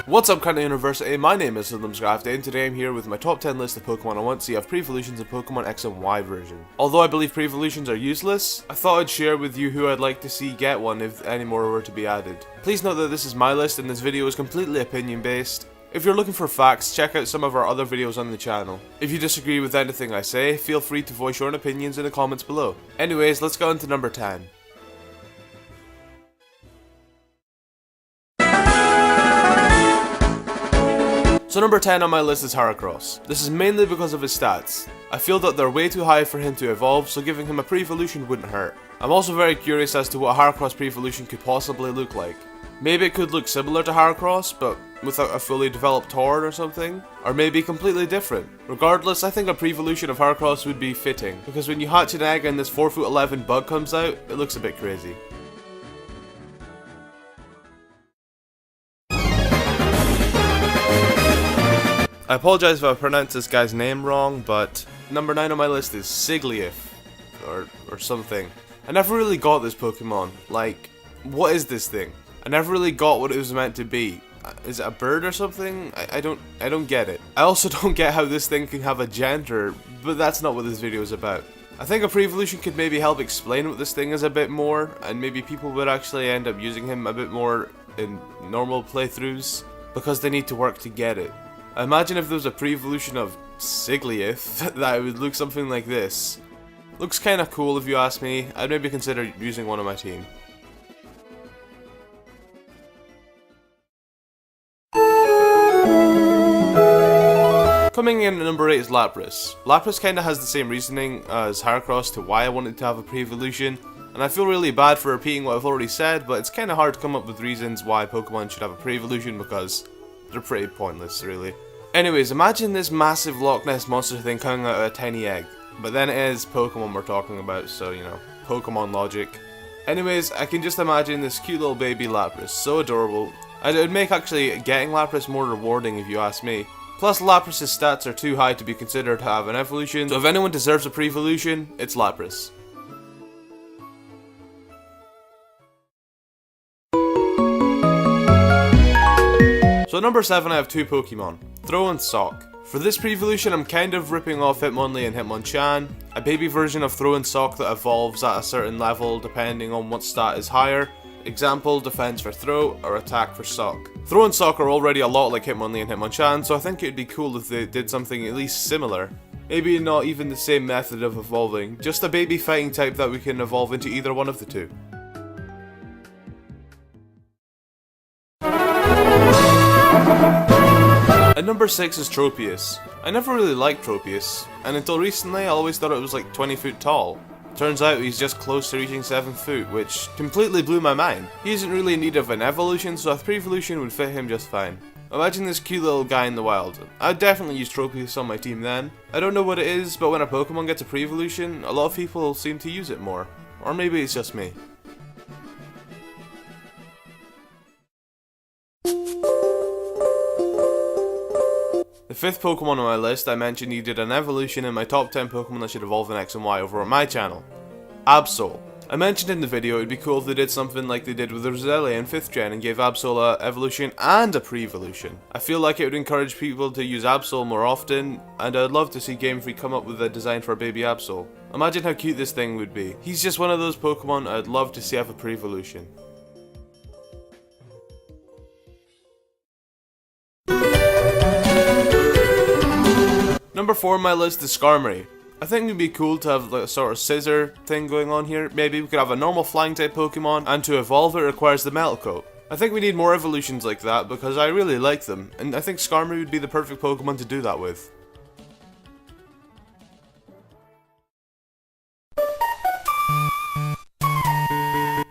What's up, kind of University? My name is HoodlumScrafty, and today I'm here with my top 10 list of Pokemon I want to see have pre-evolutions in Pokemon X and Y version. Although I believe pre-evolutions are useless, I thought I'd share with you who I'd like to see get one if any more were to be added. Please note that this is my list and this video is completely opinion based. If you're looking for facts, check out some of our other videos on the channel. If you disagree with anything I say, feel free to voice your own opinions in the comments below. Anyways, let's go on to number 10. So number 10 on my list is Heracross. This is mainly because of his stats. I feel that they're way too high for him to evolve, so giving him a pre-evolution wouldn't hurt. I'm also very curious as to what Heracross pre-evolution could possibly look like. Maybe it could look similar to Heracross, but without a fully developed Tauren or something, or maybe completely different. Regardless, I think a pre-evolution of Heracross would be fitting, because when you hatch an egg and this 4'11" bug comes out, it looks a bit crazy. I apologize if I pronounced this guy's name wrong, but number 9 on my list is Sigilyph, or something. I never really got this Pokemon. Like, what is this thing? I never really got what it was meant to be. Is it a bird or something? I don't get it. I also don't get how this thing can have a gender, but that's not what this video is about. I think a pre-evolution could maybe help explain what this thing is a bit more, and maybe people would actually end up using him a bit more in normal playthroughs, because they need to work to get it. I imagine if there was a pre-evolution of Sigilyph, that it would look something like this. Looks kinda cool if you ask me. I'd maybe consider using one on my team. Coming in at number 8 is Lapras. Lapras kinda has the same reasoning as Heracross to why I wanted to have a pre-evolution, and I feel really bad for repeating what I've already said, but it's kinda hard to come up with reasons why Pokemon should have a pre-evolution because they're pretty pointless, really. Anyways, imagine this massive Loch Ness monster thing coming out of a tiny egg. But then it is Pokemon we're talking about, so you know, Pokemon logic. Anyways, I can just imagine this cute little baby Lapras, so adorable. It would make actually getting Lapras more rewarding if you ask me. Plus, Lapras' stats are too high to be considered to have an evolution, so if anyone deserves a pre-evolution, it's Lapras. So at number 7 I have two Pokemon, Throw and Sock. For this pre-evolution I'm kind of ripping off Hitmonlee and Hitmonchan, a baby version of Throw and Sock that evolves at a certain level depending on what stat is higher. Example, defense for Throw or attack for Sock. Throw and Sock are already a lot like Hitmonlee and Hitmonchan, so I think it'd be cool if they did something at least similar. Maybe not even the same method of evolving, just a baby fighting type that we can evolve into either one of the two. At number 6 is Tropius. I never really liked Tropius, and until recently I always thought it was like 20 foot tall. Turns out he's just close to reaching 7 foot, which completely blew my mind. He isn't really in need of an evolution, so a pre-evolution would fit him just fine. Imagine this cute little guy in the wild. I'd definitely use Tropius on my team then. I don't know what it is, but when a Pokemon gets a pre-evolution, a lot of people seem to use it more. Or maybe it's just me. The 5th Pokemon on my list I mentioned needed an evolution in my top 10 Pokemon that should evolve in X and Y over on my channel. Absol. I mentioned in the video it'd be cool if they did something like they did with Roselia in 5th gen and gave Absol a evolution and a pre-evolution. I feel like it would encourage people to use Absol more often, and I'd love to see Game Freak come up with a design for a baby Absol. Imagine how cute this thing would be. He's just one of those Pokemon I'd love to see have a pre-evolution. Number 4 on my list is Skarmory. I think it would be cool to have like a sort of scissor thing going on here. Maybe we could have a normal flying type Pokemon, and to evolve it requires the Metal Coat. I think we need more evolutions like that because I really like them, and I think Skarmory would be the perfect Pokemon to do that with.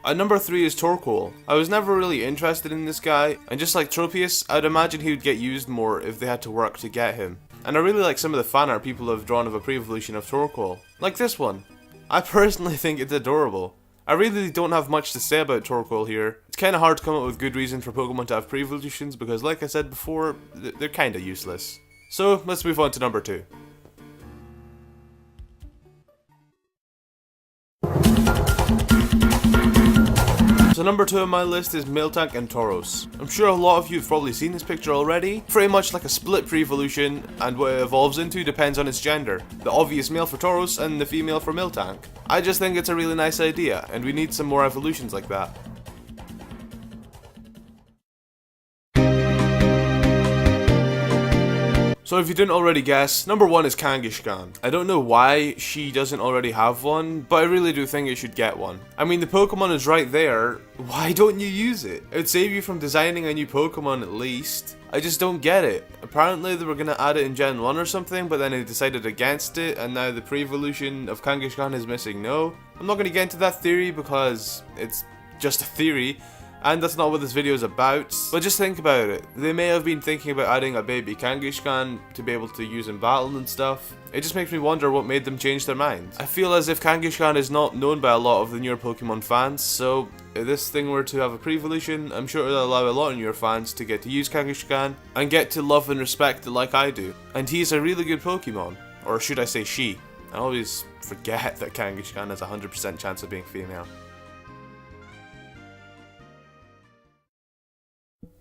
At number 3 is Torkoal. I was never really interested in this guy, and just like Tropius, I'd imagine he would get used more if they had to work to get him. And I really like some of the fan art people have drawn of a pre-evolution of Torkoal, like this one. I personally think it's adorable. I really don't have much to say about Torkoal here. It's kinda hard to come up with good reason for Pokemon to have pre-evolutions because like I said before, they're kinda useless. So let's move on to number 2. number 2 on my list is Miltank and Tauros. I'm sure a lot of you have probably seen this picture already. Pretty much like a split pre-evolution, and what it evolves into depends on its gender. The obvious male for Tauros and the female for Miltank. I just think it's a really nice idea, and we need some more evolutions like that. So if you didn't already guess, number 1 is Kangaskhan. I don't know why she doesn't already have one, but I really do think it should get one. I mean, the Pokemon is right there, why don't you use it? It would save you from designing a new Pokemon at least. I just don't get it. Apparently they were gonna add it in Gen 1 or something, but then they decided against it, and now the pre-evolution of Kangaskhan is missing. No, I'm not gonna get into that theory because it's just a theory. And that's not what this video is about, but just think about it. They may have been thinking about adding a baby Kangaskhan to be able to use in battle and stuff. It just makes me wonder what made them change their minds. I feel as if Kangaskhan is not known by a lot of the newer Pokemon fans, so if this thing were to have a pre-evolution, I'm sure it'll allow a lot of newer fans to get to use Kangaskhan and get to love and respect it like I do. And he's a really good Pokemon, or should I say she. I always forget that Kangaskhan has a 100% chance of being female.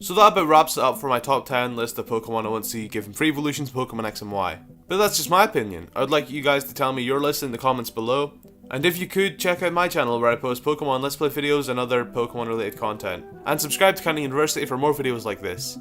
So that about wraps it up for my top 10 list of Pokemon I want to see given pre-evolutions Pokemon X and Y. But that's just my opinion. I'd like you guys to tell me your list in the comments below. And if you could, check out my channel where I post Pokemon Let's Play videos and other Pokemon related content. And subscribe to Candy University for more videos like this.